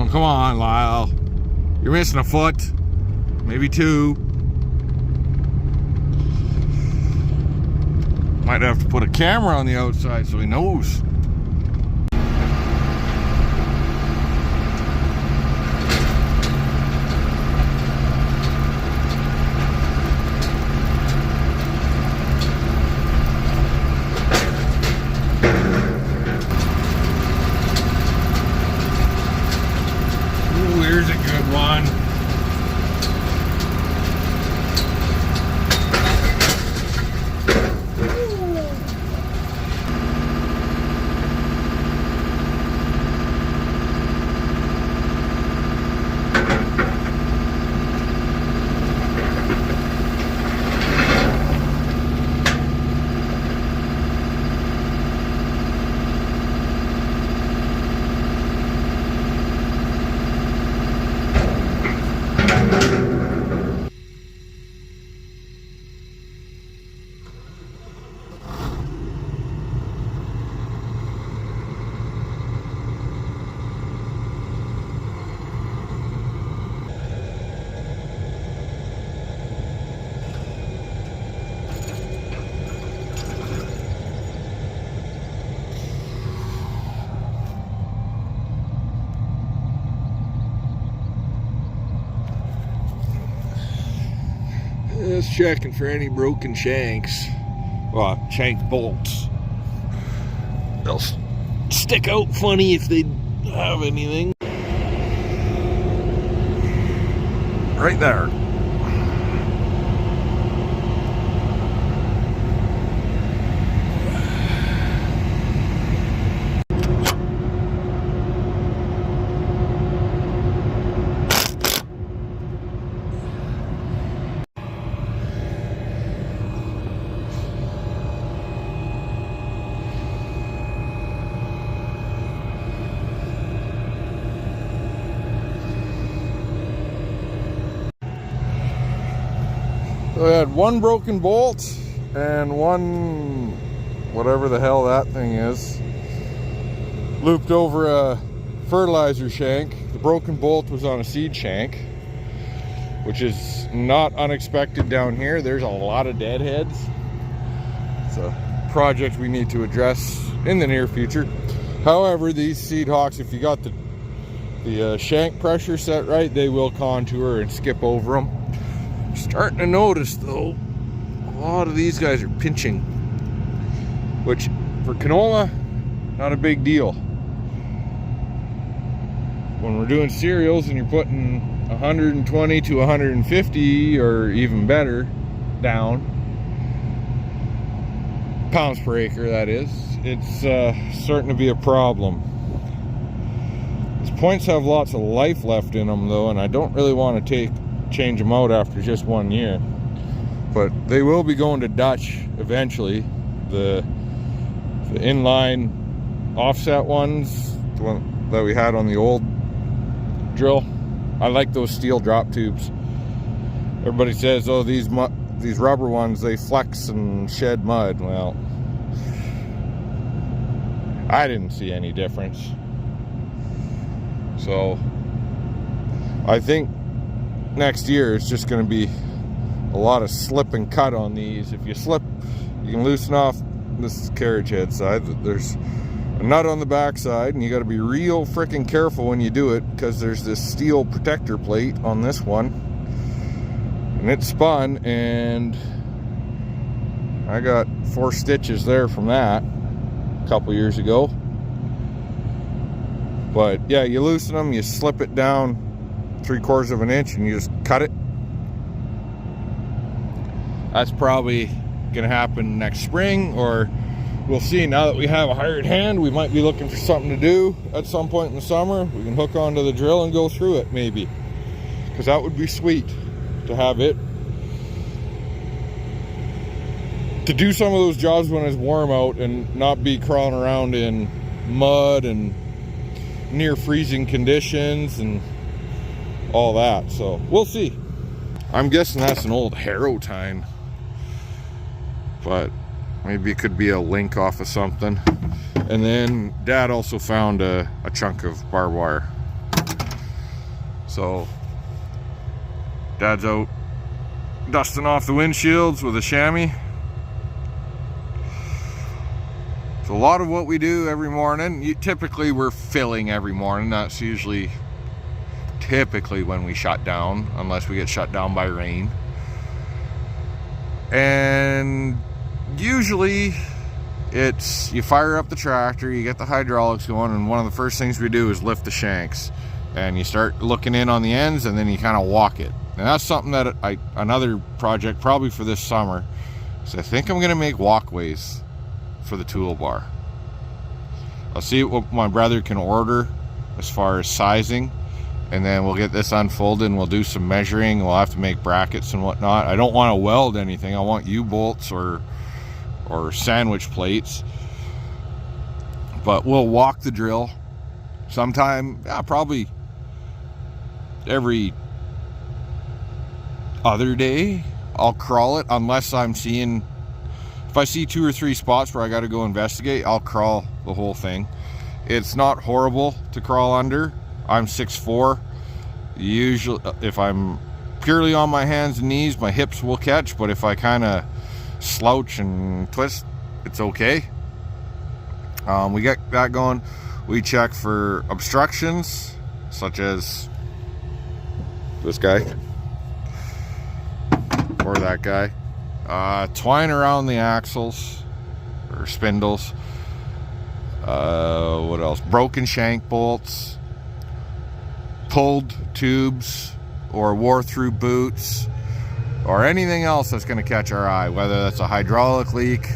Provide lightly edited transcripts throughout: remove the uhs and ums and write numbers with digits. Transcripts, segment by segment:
Oh, come on, Lyle. You're missing a foot. Maybe two. Might have to put a camera on the outside so he knows. Ooh, here's a good one. Just checking for any broken shanks. Well, shank bolts. They'll stick out funny if they have anything. Right there. So I had one broken bolt and one, whatever the hell that thing is, looped over a fertilizer shank. The broken bolt was on a seed shank, which is not unexpected down here. There's a lot of deadheads. It's a project we need to address in the near future. However, these Seedhawks, if you got the shank pressure set right, they will contour and skip over them. Starting to notice though, a lot of these guys are pinching, which for canola, not a big deal. When we're doing cereals and you're putting 120 to 150 or even better down, pounds per acre that is, it's starting to be a problem. These points have lots of life left in them though, and I don't really want to change them out after just 1 year, but they will be going to Dutch eventually. The inline offset ones, the one that we had on the old drill, I like those steel drop tubes. Everybody says, oh, these rubber ones, they flex and shed mud. Well, I didn't see any difference. So I think next year it's just going to be a lot of slip and cut on these. If you slip, you can loosen off this carriage head side. There's a nut on the back side, and you got to be real freaking careful when you do it, because there's this steel protector plate on this one, and it spun, and I got 4 stitches there from that a couple years ago. But yeah, you loosen them, you slip it down 3/4 of an inch, and you just cut it. That's probably gonna happen next spring, or we'll see. Now that we have a hired hand, we might be looking for something to do at some point in the summer. We can hook onto the drill and go through it maybe, because that would be sweet to have it to do some of those jobs when it's warm out and not be crawling around in mud and near freezing conditions and all that. So we'll see. I'm guessing that's an old Harrow tine, but maybe it could be a link off of something. And then Dad also found a chunk of barbed wire. So Dad's out dusting off the windshields with a chamois. So a lot of what we do every morning, typically we're filling every morning. That's usually typically when we shut down, unless we get shut down by rain. And usually it's, you fire up the tractor, you get the hydraulics going, and one of the first things we do is lift the shanks. And you start looking in on the ends, and then you kind of walk it. And that's something that another project probably for this summer, so I think I'm gonna make walkways for the toolbar. I'll see what my brother can order as far as sizing, and then we'll get this unfolded and we'll do some measuring. We'll have to make brackets and whatnot. I don't want to weld anything. I want U-bolts or sandwich plates, but we'll walk the drill sometime, probably every other day. I'll crawl it, unless I'm seeing, if I see 2 or 3 spots where I got to go investigate, I'll crawl the whole thing. It's not horrible to crawl under. I'm 6'4". Usually, if I'm purely on my hands and knees, my hips will catch, but if I kind of slouch and twist, it's okay. We get that going. We check for obstructions, such as this guy or that guy. Twine around the axles or spindles. What else? Broken shank bolts, pulled tubes or wore through boots, or anything else that's going to catch our eye, whether that's a hydraulic leak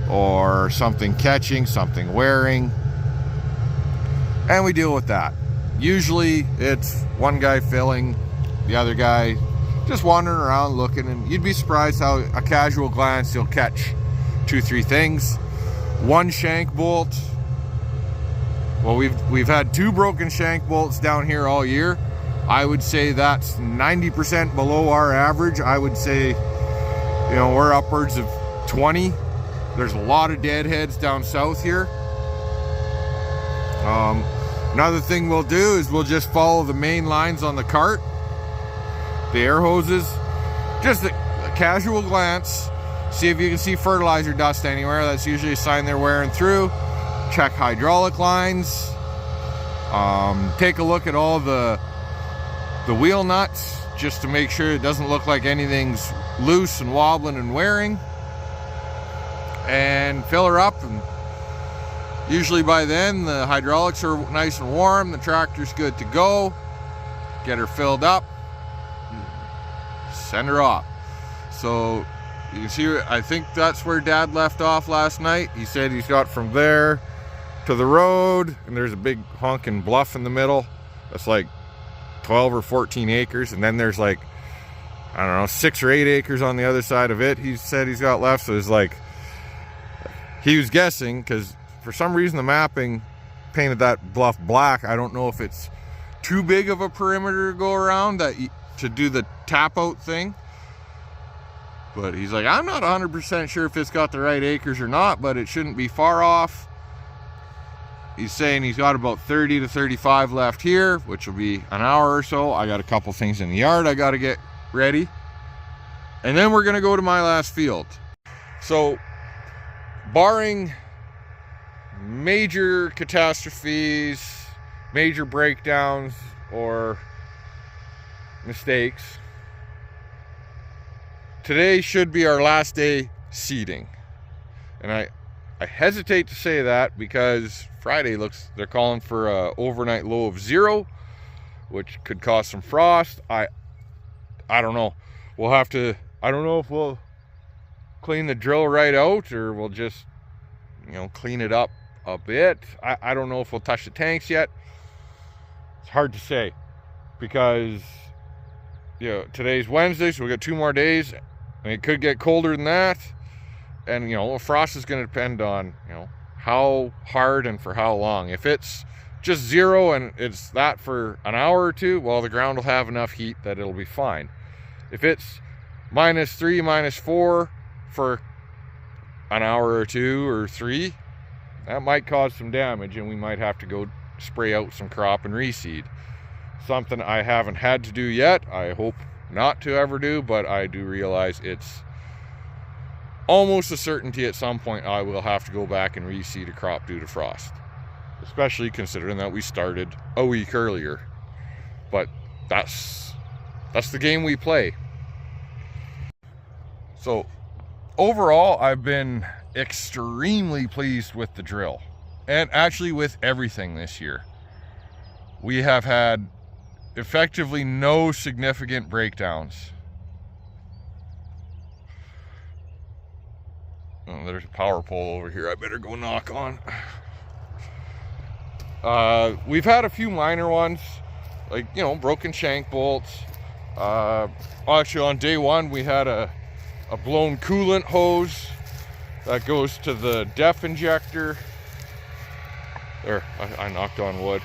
or something catching, something wearing, and we deal with that. Usually it's one guy filling, the other guy just wandering around looking, and you'd be surprised how a casual glance you'll catch 2-3 things. One shank bolt, well, we've had 2 broken shank bolts down here all year. I would say that's 90% below our average. I would say, you know, we're upwards of 20. There's a lot of deadheads down south here. Another thing we'll do is we'll just follow the main lines on the cart, the air hoses, just a casual glance, see if you can see fertilizer dust anywhere. That's usually a sign they're wearing through. Check hydraulic lines, take a look at all the wheel nuts, just to make sure it doesn't look like anything's loose and wobbling and wearing, and fill her up. And usually by then the hydraulics are nice and warm, the tractor's good to go. Get her filled up, send her off. So you can see, I think that's where Dad left off last night. He said he's got from there to the road, and there's a big honking bluff in the middle. That's like 12 or 14 acres, and then there's like, I don't know, 6 or 8 acres on the other side of it, he said he's got left. So it's like, he was guessing, because for some reason the mapping painted that bluff black. I don't know if it's too big of a perimeter to go around that to do the tap out thing, but he's like, I'm not 100% sure if it's got the right acres or not, but it shouldn't be far off. He's saying he's got about 30 to 35 left here, which will be an hour or so. I got a couple things in the yard I got to get ready, and then we're going to go to my last field. So barring major catastrophes, major breakdowns, or mistakes, today should be our last day seeding. And I hesitate to say that because Friday looks, they're calling for a overnight low of 0, which could cause some frost. I don't know. We'll have to, I don't know if we'll clean the drill right out, or we'll just, you know, clean it up a bit. I don't know if we'll touch the tanks yet. It's hard to say, because, you know, today's Wednesday, so we got 2 more days, and it could get colder than that. And, you know, frost is going to depend on, you know, how hard and for how long. If it's just 0 and it's that for an hour or 2, well, the ground will have enough heat that it'll be fine. If it's -3, -4 for an hour or 2 or 3, that might cause some damage, and we might have to go spray out some crop and reseed. Something I haven't had to do yet. I hope not to ever do, but I do realize it's almost a certainty at some point I will have to go back and reseed a crop due to frost. Especially considering that we started a week earlier. But that's the game we play. So overall, I've been extremely pleased with the drill, and actually with everything this year. We have had effectively no significant breakdowns. Oh, there's a power pole over here I better go knock on. We've had a few minor ones, like, you know, broken shank bolts. Actually, on day one, we had a blown coolant hose that goes to the def injector. There, I knocked on wood.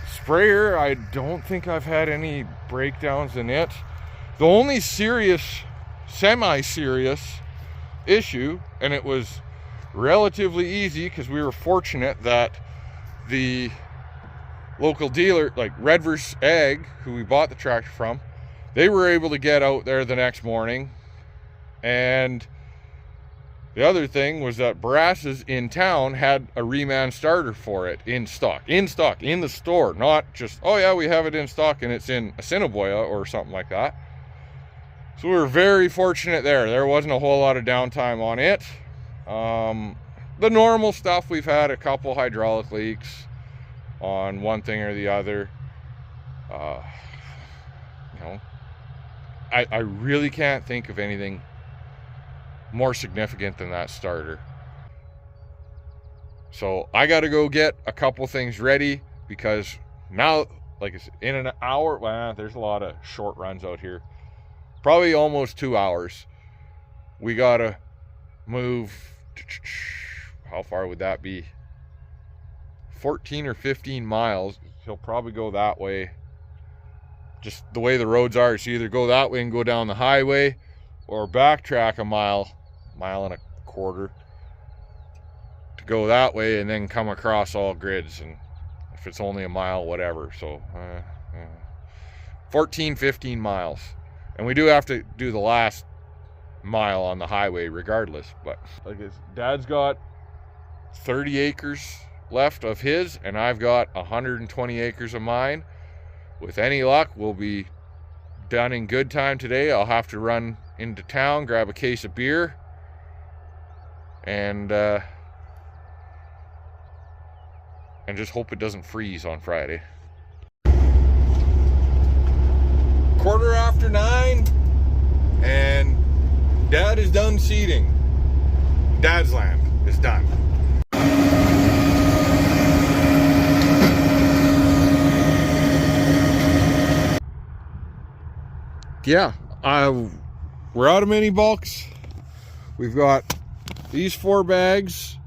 Sprayer, I don't think I've had any breakdowns in it. The only serious, semi-serious issue, and it was relatively easy because we were fortunate that the local dealer, like Redverse Ag, who we bought the tractor from, they were able to get out there the next morning. And the other thing was that Barassa's in town had a reman starter for it in stock, in the store, not just, oh yeah, we have it in stock and it's in Assiniboia or something like that. So we were very fortunate there. There wasn't a whole lot of downtime on it. The normal stuff, we've had a couple hydraulic leaks on one thing or the other. You know, I really can't think of anything more significant than that starter. So I got to go get a couple things ready, because now, like I said, in an hour, well, there's a lot of short runs out here. Probably almost 2 hours. We got to move, how far would that be? 14 or 15 miles. He'll probably go that way. Just the way the roads are, it's either go that way and go down the highway, or backtrack a mile and a quarter to go that way and then come across all grids. And if it's only a mile, whatever. So 14, 15 miles. And we do have to do the last mile on the highway regardless. But like, Dad's got 30 acres left of his, and I've got 120 acres of mine. With any luck, we'll be done in good time today. I'll have to run into town, grab a case of beer, and just hope it doesn't freeze on Friday. 9:15, and Dad is done seeding. Dad's land is done. Yeah, we're out of mini bulks. We've got these 4 bags.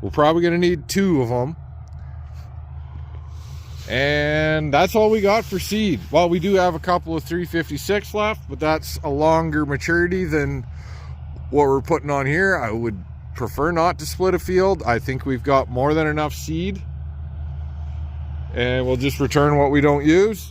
We're probably going to need 2 of them. And that's all we got for seed. Well, we do have a couple of 356 left, but that's a longer maturity than what we're putting on here. I would prefer not to split a field. I think we've got more than enough seed, and we'll just return what we don't use.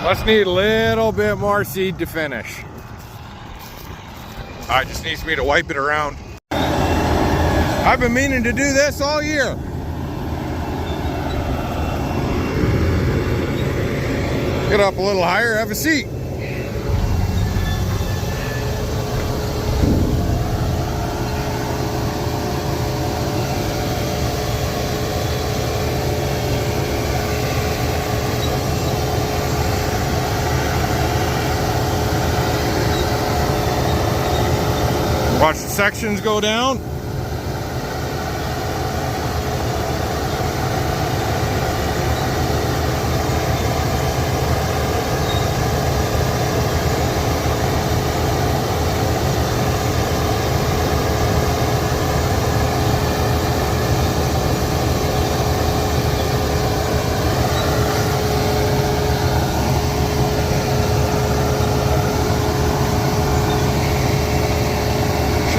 Let's need a little bit more seed to finish. It just needs me to wipe it around. I've been meaning to do this all year. Get up a little higher, have a seat. Watch the sections go down.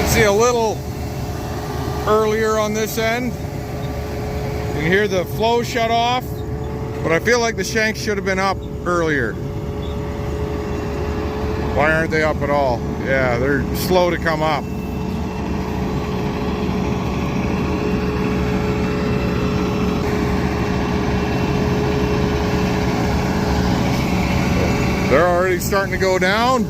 See a little earlier on this end. You can hear the flow shut off, but I feel like the shanks should have been up earlier. Why aren't they up at all? Yeah, they're slow to come up. They're already starting to go down.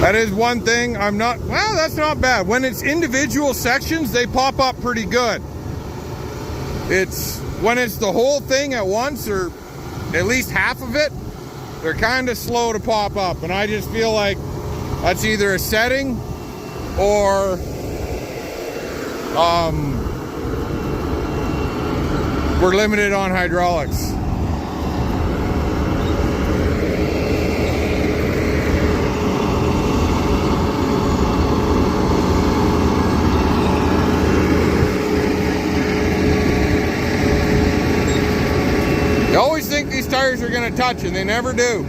That is one thing I'm not, well, that's not bad. When it's individual sections, they pop up pretty good. It's when it's the whole thing at once, or at least half of it, they're kind of slow to pop up. And I just feel like that's either a setting or we're limited on hydraulics. You always think these tires are going to touch and they never do.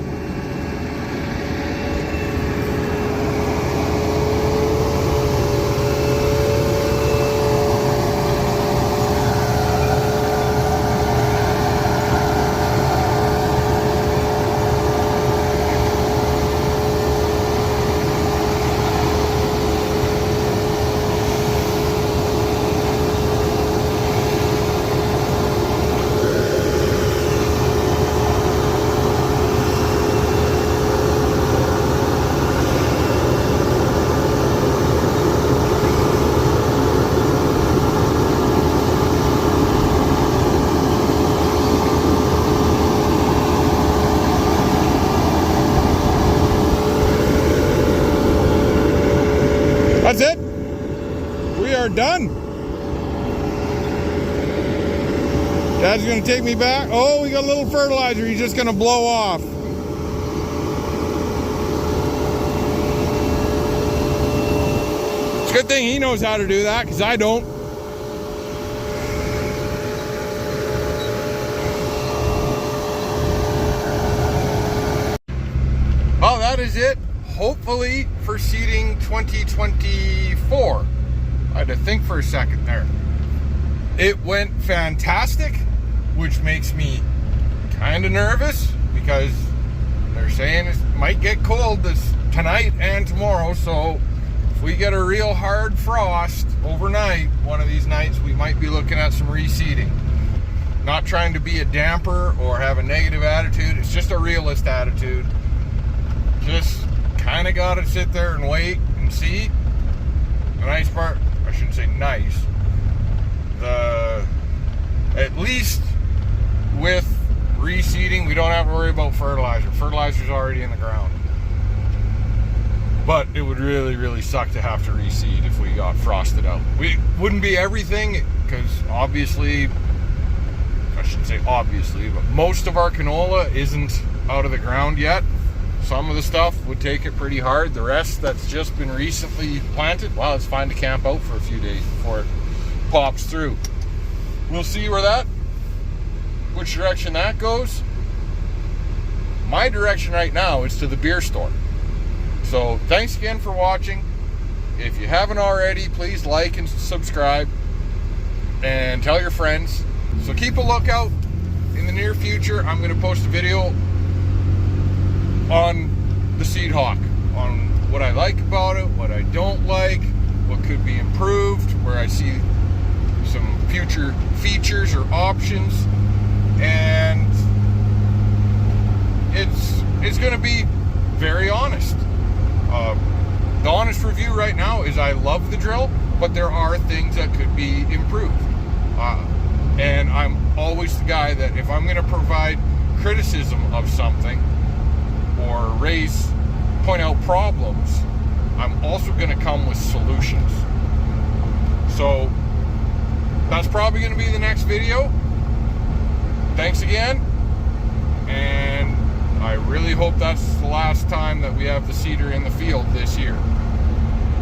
That's it. We are done. Dad's gonna take me back. Oh, we got a little fertilizer. He's just gonna blow off. It's a good thing he knows how to do that, because I don't. Well, that is it. Hopefully for seeding 2024. I had to think for a second there. It went fantastic, which makes me kind of nervous because they're saying it might get cold tonight and tomorrow. So if we get a real hard frost overnight, one of these nights, we might be looking at some reseeding. Not trying to be a damper or have a negative attitude. It's just a realist attitude. Just kind of got to sit there and wait and see. The nice part, I shouldn't say nice, at least with reseeding, we don't have to worry about fertilizer. Fertilizer's already in the ground. But it would really, really suck to have to reseed if we got frosted out. We wouldn't be everything, because obviously, I shouldn't say obviously, but most of our canola isn't out of the ground yet. Some of the stuff would take it pretty hard. The rest that's just been recently planted, well, it's fine to camp out for a few days before it pops through. We'll see which direction that goes. My direction right now is to the beer store. So thanks again for watching. If you haven't already, please like and subscribe and tell your friends. So keep a lookout. In the near future, I'm going to post a video on the Seedhawk, on what I like about it, what I don't like, what could be improved, where I see some future features or options, and it's going to be very honest. The honest review right now is I love the drill, but there are things that could be improved. And I'm always the guy that if I'm going to provide criticism of something or point out problems, I'm also going to come with solutions. So that's probably going to be the next video. Thanks again, and I really hope that's the last time that we have the Cedar in the field this year.